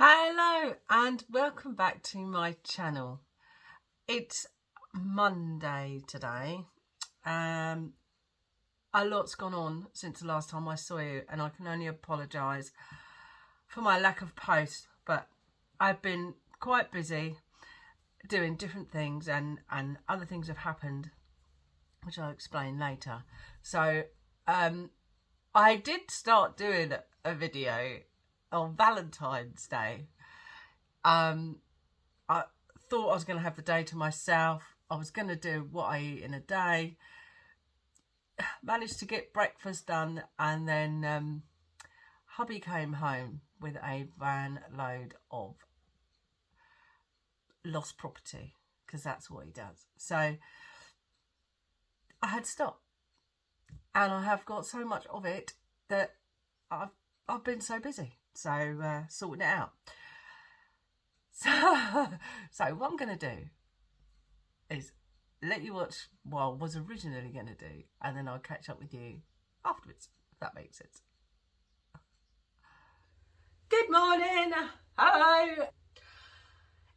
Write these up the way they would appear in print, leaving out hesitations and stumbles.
Hello and welcome back to my channel. It's Monday today. A lot's gone on since the last time I saw you, and I can only apologise for my lack of posts, but I've been quite busy doing different things, and other things have happened which I'll explain later. So I did start doing a video on Valentine's Day. I thought I was going to have the day to myself. I was going to do what I eat in a day. Managed to get breakfast done, and then hubby came home with a van load of lost property, because that's what he does. So I had to stop, and I have got so much of it that I've been so busy. So sorting it out. So what I'm going to do is let you watch what I was originally going to do, and then I'll catch up with you afterwards, if that makes sense. Good morning. Hello.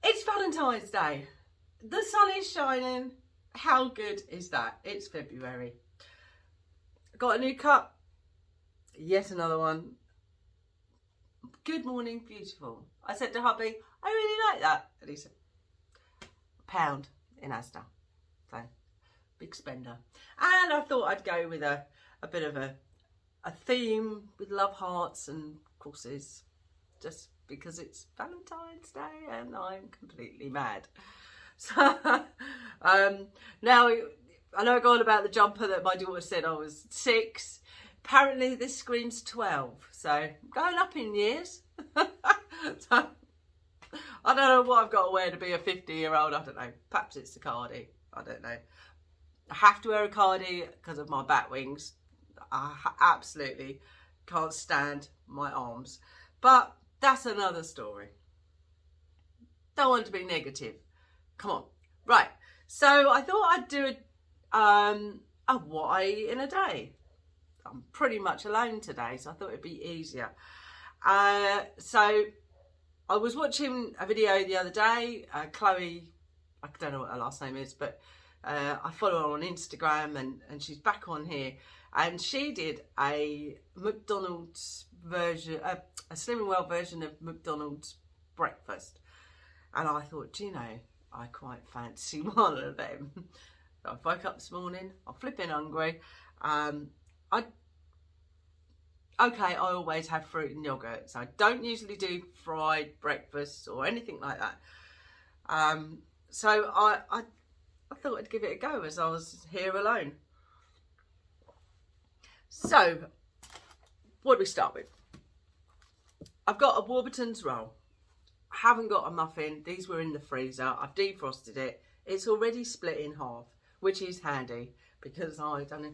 It's Valentine's Day. The sun is shining. How good is that? It's February. Got a new cup. Yet another one. Good morning, beautiful. I said to hubby, I really like that. And he said, £1 in Asda. So, big spender. And I thought I'd go with a bit of a theme with love hearts and crosses, just because it's Valentine's Day and I'm completely mad. So, now, I know I got on about the jumper that my daughter said I was 6. Apparently this screams 12, so I'm going up in years. So, I don't know what I've got to wear to be a 50-year-old. I don't know. Perhaps it's the cardi. I don't know. I have to wear a cardi because of my bat wings. I absolutely can't stand my arms. But that's another story. Don't want to be negative. Come on. Right. So I thought I'd do a what I eat in a day. I'm pretty much alone today, so I thought it'd be easier. So I was watching a video the other day. Chloe, I don't know what her last name is, but I follow her on Instagram, and she's back on here. And she did a McDonald's version, a Slim and Well version of McDonald's breakfast. And I thought, do you know, I quite fancy one of them. So I woke up this morning, I'm flipping hungry. I always have fruit and yogurt, so I don't usually do fried breakfasts or anything like that. So I thought I'd give it a go as I was here alone. So, what do we start with? I've got a Warburton's roll. I haven't got a muffin. These were in the freezer. I've defrosted it. It's already split in half, which is handy because I don't know.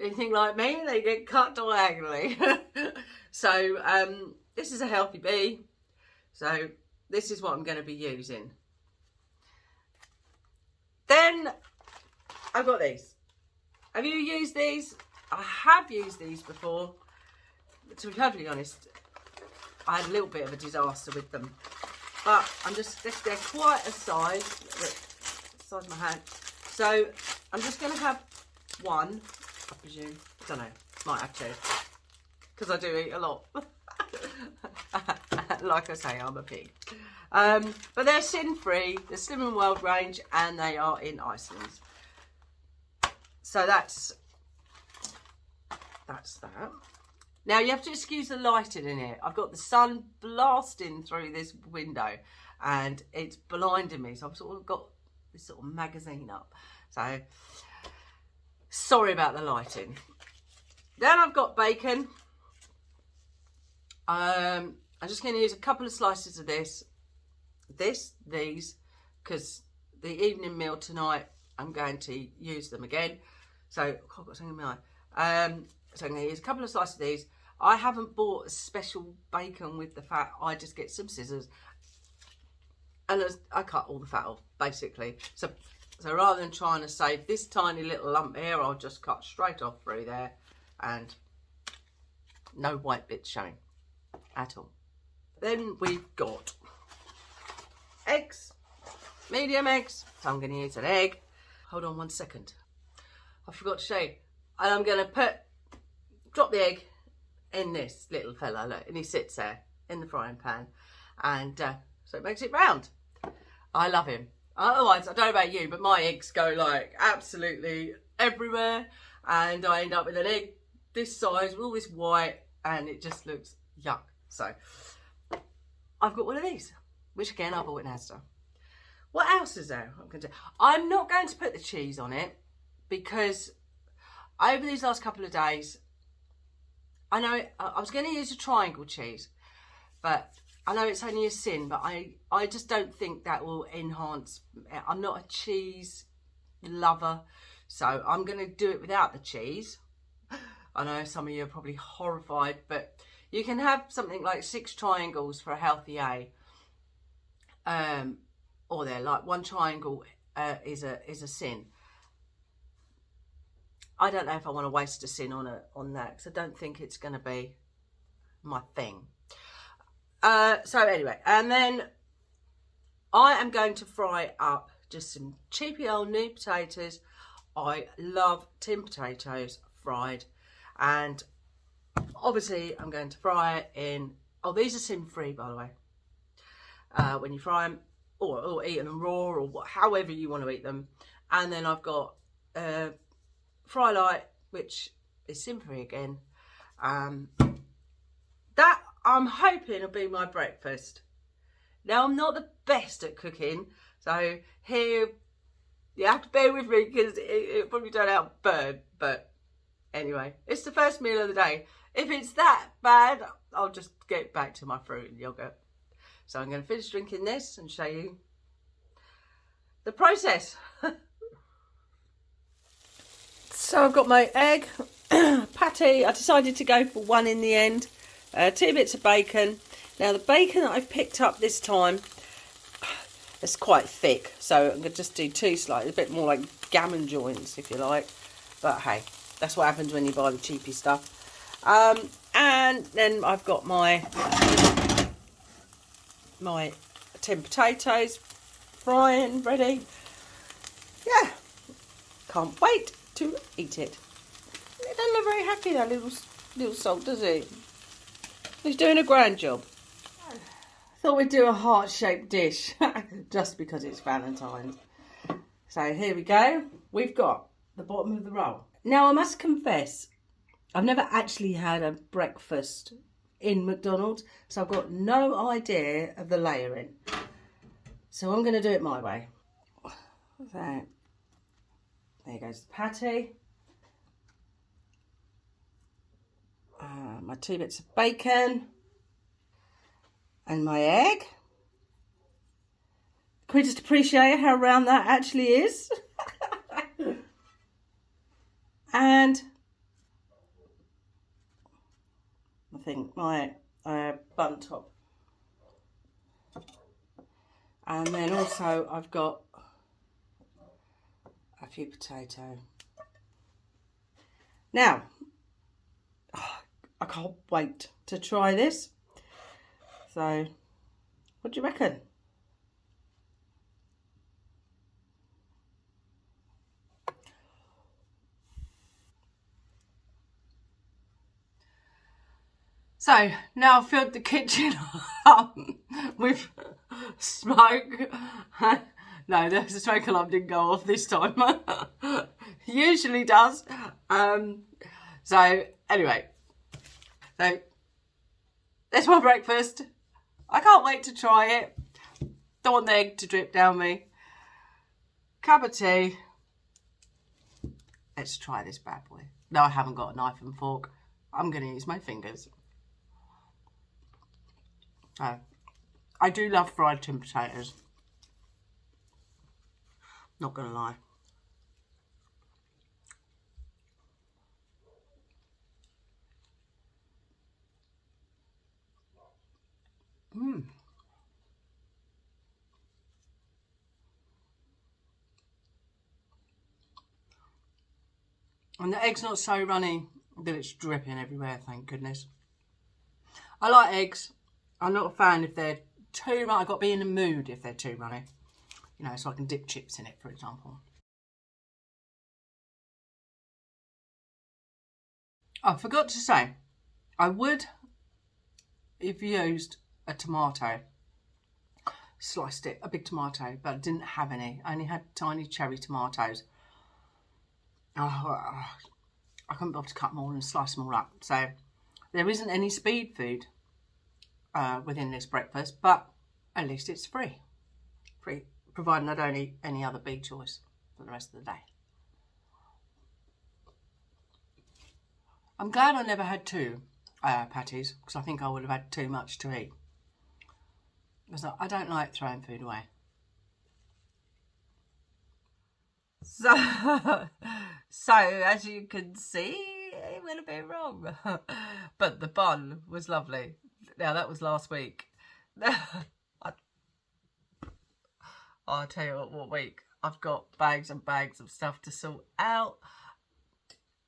Anything like me, they get cut diagonally. So this is a healthy bee. So this is what I'm going to be using. Then I've got these. Have you used these? I have used these before. To be perfectly honest, I had a little bit of a disaster with them. But they're quite a size. The size of my hand. So I'm just going to have one. I presume. I don't know. Might have to. Because I do eat a lot. Like I say, I'm a pig. But they're sin-free. They're Slim and Well range. And they are in Iceland. So that's that. Now you have to excuse the lighting in here. I've got the sun blasting through this window. And it's blinding me. So I've sort of got this sort of magazine up. So sorry about the lighting. Then I've got bacon. I'm just going to use a couple of slices of these, because the evening meal tonight, I'm going to use them again. So, I've got something in my eye. So I'm going to use a couple of slices of these. I haven't bought a special bacon with the fat. I just get some scissors and I cut all the fat off, basically. So rather than trying to save this tiny little lump here, I'll just cut straight off through there, and no white bits showing at all. Then we've got eggs, medium eggs. So I'm going to use an egg. Hold on 1 second. I forgot to show you. And I'm going to drop the egg in this little fella, look, and he sits there in the frying pan. And so it makes it round. I love him. Otherwise, I don't know about you, but my eggs go like absolutely everywhere. And I end up with an egg this size with all this white, and it just looks yuck. So I've got one of these, which again I bought in Asda. What else is there? I'm not going to put the cheese on it because over these last couple of days, I know I was going to use a triangle cheese, but I know it's only a sin, but I just don't think that will enhance. I'm not a cheese lover, so I'm going to do it without the cheese. I know some of you are probably horrified, but you can have something like 6 triangles for a healthy A. Or they're like 1 triangle is a sin. I don't know if I want to waste a sin on that, because I don't think it's going to be my thing. So anyway, and then I am going to fry up just some cheapy old new potatoes. I love tin potatoes fried, and obviously I'm going to fry it in. Oh, these are sin free, by the way. When you fry them, or eat them raw, or however you want to eat them. And then I've got Fry Light, which is sin free again. That I'm hoping will be my breakfast. Now, I'm not the best at cooking, so here you have to bear with me because it probably don't out burn. But anyway, it's the first meal of the day. If it's that bad, I'll just get back to my fruit and yogurt. So I'm going to finish drinking this and show you the process. So I've got my egg patty. I decided to go for 1 in the end. 2 bits of bacon. Now the bacon that I've picked up this time, it's quite thick. So I'm going to just do 2 slices, a bit more like gammon joints if you like. But hey, that's what happens when you buy the cheapy stuff. And then I've got my tin potatoes frying ready. Yeah, can't wait to eat it. It doesn't look very happy, that little salt, does it? He's doing a grand job. Thought we'd do a heart-shaped dish just because it's Valentine's. So here we go. We've got the bottom of the roll. Now I must confess, I've never actually had a breakfast in McDonald's, so I've got no idea of the layering. So I'm going to do it my way. So there goes the patty. My 2 bits of bacon. And my egg. Can we just appreciate how round that actually is? And I think my bun top. And then also I've got a few potato. Now, I can't wait to try this. So, what do you reckon? So now I've filled the kitchen up with smoke. No, the smoke alarm didn't go off this time. Usually does. So anyway, so that's my breakfast. I can't wait to try it. Don't want the egg to drip down me. Cup of tea. Let's try this bad boy. No, I haven't got a knife and fork. I'm going to use my fingers. I do love fried tin potatoes. Not going to lie. And the egg's not so runny that it's dripping everywhere, thank goodness. I like eggs. I'm not a fan if they're too runny. I've got to be in the mood if they're too runny. You know, so I can dip chips in it, for example. I forgot to say, I would, if used a tomato, sliced it, a big tomato, but I didn't have any. I only had tiny cherry tomatoes. Oh, I couldn't be able to cut them all and slice them all up. So there isn't any speed food within this breakfast, but at least it's free. Free, providing I don't eat any other big choice for the rest of the day. I'm glad I never had two patties, because I think I would have had too much to eat. Because I don't like throwing food away. So, as you can see, it would have been wrong. But the bun was lovely. Now, that was last week. I'll tell you what week. I've got bags and bags of stuff to sort out.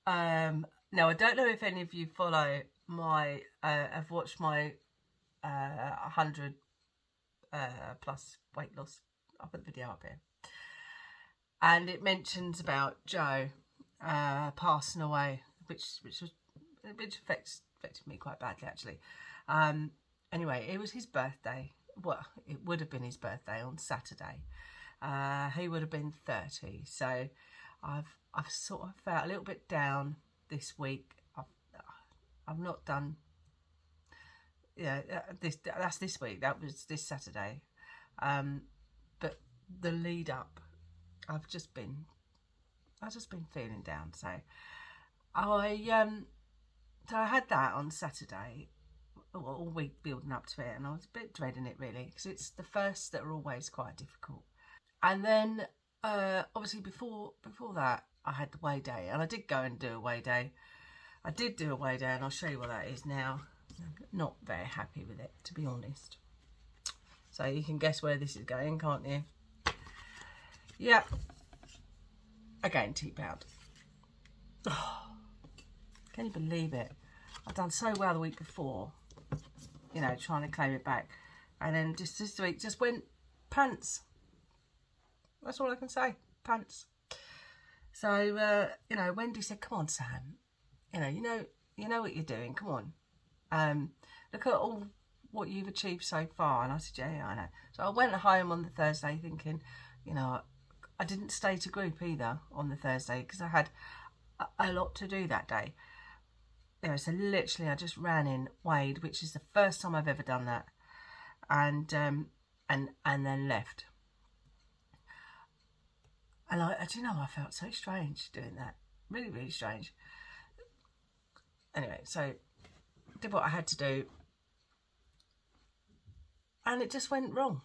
Now, I don't know if any of you follow my, have watched my 100 plus weight loss. I'll put the video up here. And it mentions about Joe passing away, which affected me quite badly, actually. Anyway, it was his birthday. Well, it would have been his birthday on Saturday. He would have been 30. So I've sort of felt a little bit down this week. I've not done. Yeah, that's this week. That was this Saturday. But the lead up, I've just been feeling down. So I had that on Saturday, all week building up to it, and I was a bit dreading it really, because it's the first that are always quite difficult. And then obviously before that, I had the weigh day, and I did go and do a weigh day. I did do a weigh day, and I'll show you what that is now. I'm not very happy with it, to be honest. So you can guess where this is going, can't you? Yeah. Again, 2 pound. Oh, can you believe it? I've done so well the week before, you know, trying to claim it back. And then just this week just went pants. That's all I can say, pants. So, you know, Wendy said, come on, Sam. You know what you're doing, come on. Look at all what you've achieved so far. And I said, yeah, I know. So I went home on the Thursday thinking, you know, I didn't stay to group either on the Thursday because I had a lot to do that day. You know, so literally I just ran in, weighed, which is the first time I've ever done that, and then left. And do you know, I felt so strange doing that. Really, really strange. Anyway, so did what I had to do, and it just went wrong.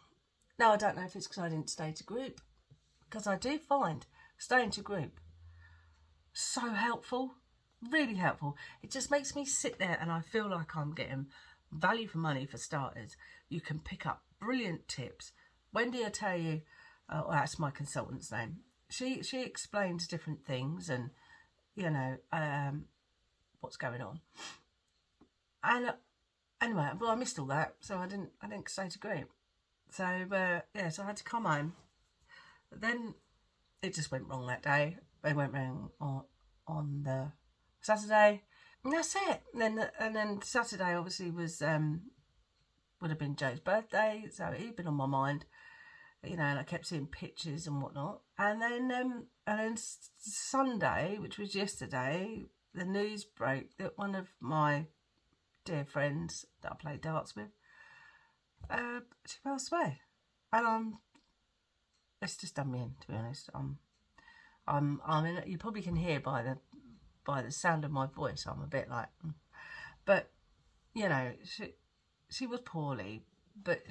Now, I don't know if it's because I didn't stay to group, because I do find staying to group so helpful, really helpful. It just makes me sit there and I feel like I'm getting value for money. For starters, you can pick up brilliant tips. Wendy will tell you, well, that's my consultant's name. She explains different things and, you know, what's going on. And anyway, well, I missed all that, so I didn't stay to group. So yeah, so I had to come home. But then it just went wrong that day. It went wrong on the Saturday, and that's it. And then Saturday obviously was would have been Joe's birthday, so he'd been on my mind, you know, and I kept seeing pictures and whatnot. And then Sunday, which was yesterday, the news broke that one of my dear friends that I play darts with, she passed away, and it's just done me in, to be honest. I'm in, you probably can hear by the sound of my voice, I'm a bit like, but you know, she was poorly, but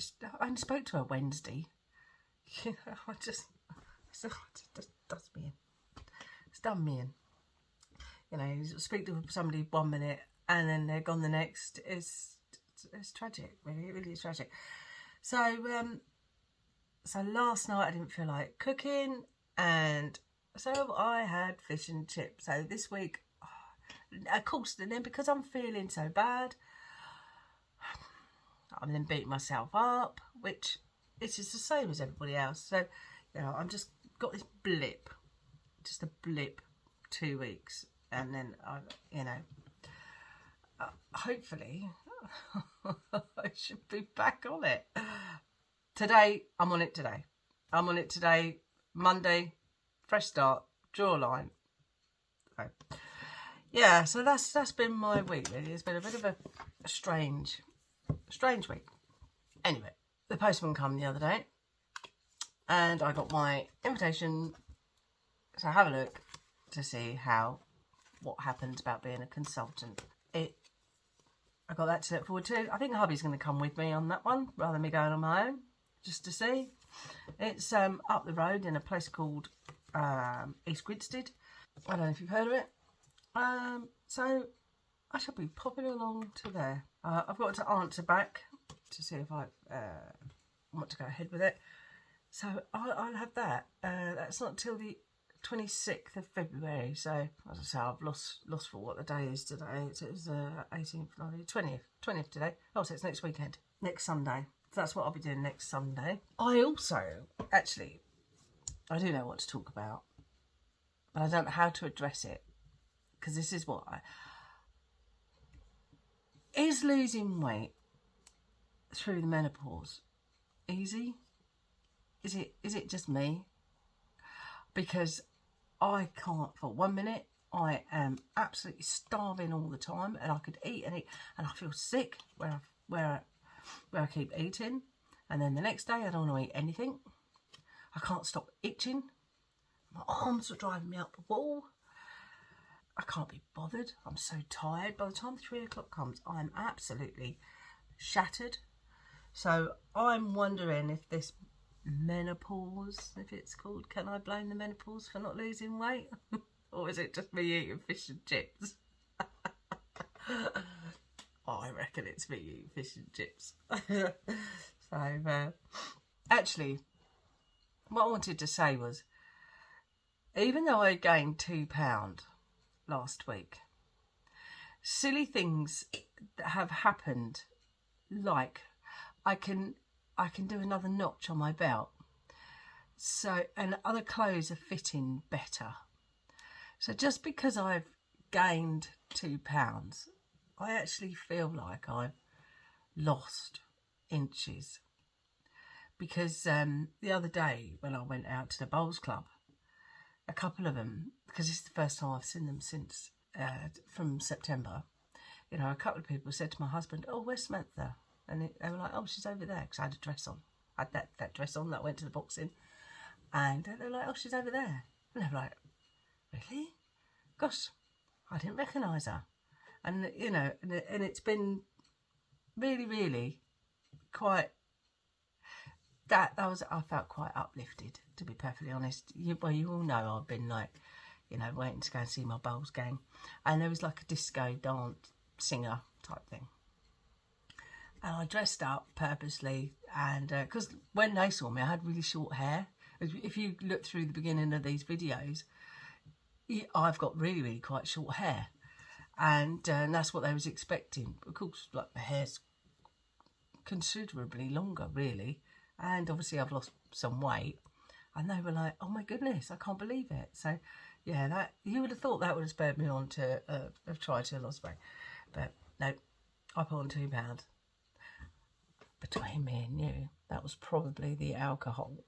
I only spoke to her Wednesday. You know, it just does me in. It's done me in. You know, you speak to somebody 1 minute and then they're gone the next. It's tragic, really. It really is tragic. So last night I didn't feel like cooking, and so I had fish and chips. So this week, of course, and then because I'm feeling so bad, I'm then beating myself up, which is just the same as everybody else. So, you know, I'm just got this blip, just a blip, 2 weeks, and then hopefully I should be back on it. Today, I'm on it today. I'm on it today, Monday, fresh start, draw a line. Okay. Yeah, so that's been my week, really. It's been a bit of a strange week. Anyway, the postman came the other day, and I got my invitation to have a look to see what happens about being a consultant. I got that to look forward to. I think hubby's going to come with me on that one, rather than me going on my own, just to see. It's up the road in a place called East Grinstead. I don't know if you've heard of it. So I shall be popping along to there. I've got to answer back to see if I want to go ahead with it. So I'll have that. That's not till the 26th of February. So as I say, I've lost for what the day is today. It's 18th, 20th today. Oh, so it's next weekend, next Sunday. So that's what I'll be doing next Sunday. I also, actually, I do know what to talk about, but I don't know how to address it. Because this is what is losing weight through the menopause easy? Is it just me? Because I can't. For 1 minute, I am absolutely starving all the time, and I could eat and eat, and I feel sick where I keep eating, and then the next day I don't want to eat anything. I can't stop itching. My arms are driving me up the wall. I can't be bothered. I'm so tired. By the time 3 o'clock comes, I'm absolutely shattered. So I'm wondering if this menopause, if it's called, can I blame the menopause for not losing weight? Or is it just me eating fish and chips? I reckon it's me eating fish and chips. So, actually, what I wanted to say was, even though I gained £2 last week, silly things that have happened, like I can do another notch on my belt, so, and other clothes are fitting better. So just because I've gained £2, I actually feel like I've lost inches, because the other day when I went out to the bowls club, a couple of them, because it's the first time I've seen them since from September, you know, a couple of people said to my husband, "Oh, where's Samantha?" And they were like, "Oh, she's over there," because I had a dress on. I had that dress on that went to the boxing, and they were like, "Oh, she's over there," and they were like, "Really? Gosh, I didn't recognise her." And you know, and it's been really, really quite. I felt quite uplifted, to be perfectly honest. You all know I've been like, you know, waiting to go and see my bowls game, and there was like a disco dance singer type thing, and I dressed up purposely, and because when they saw me, I had really short hair. If you look through the beginning of these videos, I've got really, really quite short hair, and that's what they was expecting. Of course, like my hair's considerably longer, really. And obviously I've lost some weight, and they were like, "Oh my goodness, I can't believe it." So yeah, that you would have thought that would have spurred me on to have tried to lose weight, but no, I put on £2. Between me and you, that was probably the alcohol.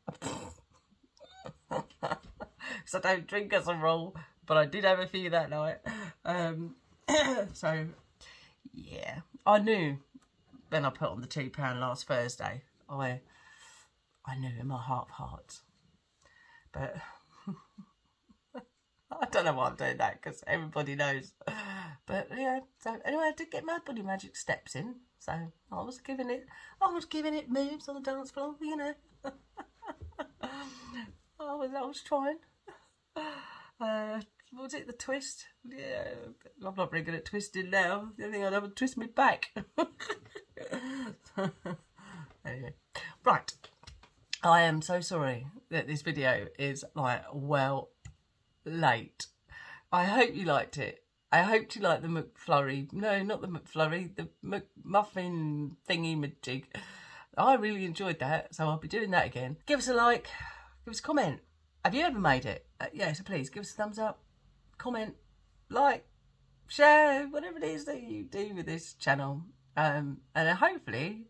Because I don't drink as a rule, but I did have a few that night. So yeah, I knew when I put on the £2 last Thursday, I knew in my heart of hearts, but I don't know why I'm doing that, because everybody knows. But yeah, so anyway, I did get my body magic steps in, so I was giving it moves on the dance floor, you know. I was trying. Was it the twist? Yeah, I'm not very good at twisting now. The only thing I'd ever twist me back. Anyway, right. I am so sorry that this video is like well late. I hope you liked it. I hope you like the McFlurry. No, not the McFlurry, the McMuffin thingy-majig. I really enjoyed that, so I'll be doing that again. Give us a like, give us a comment. Have you ever made it? Yeah, so please give us a thumbs up, comment, like, share, whatever it is that you do with this channel. And hopefully,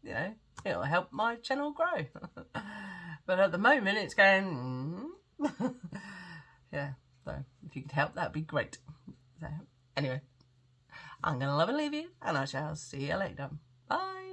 you know, it'll help my channel grow. But at the moment, it's going... yeah, so if you could help, that'd be great. So, anyway, I'm going to love and leave you, and I shall see you later. Bye.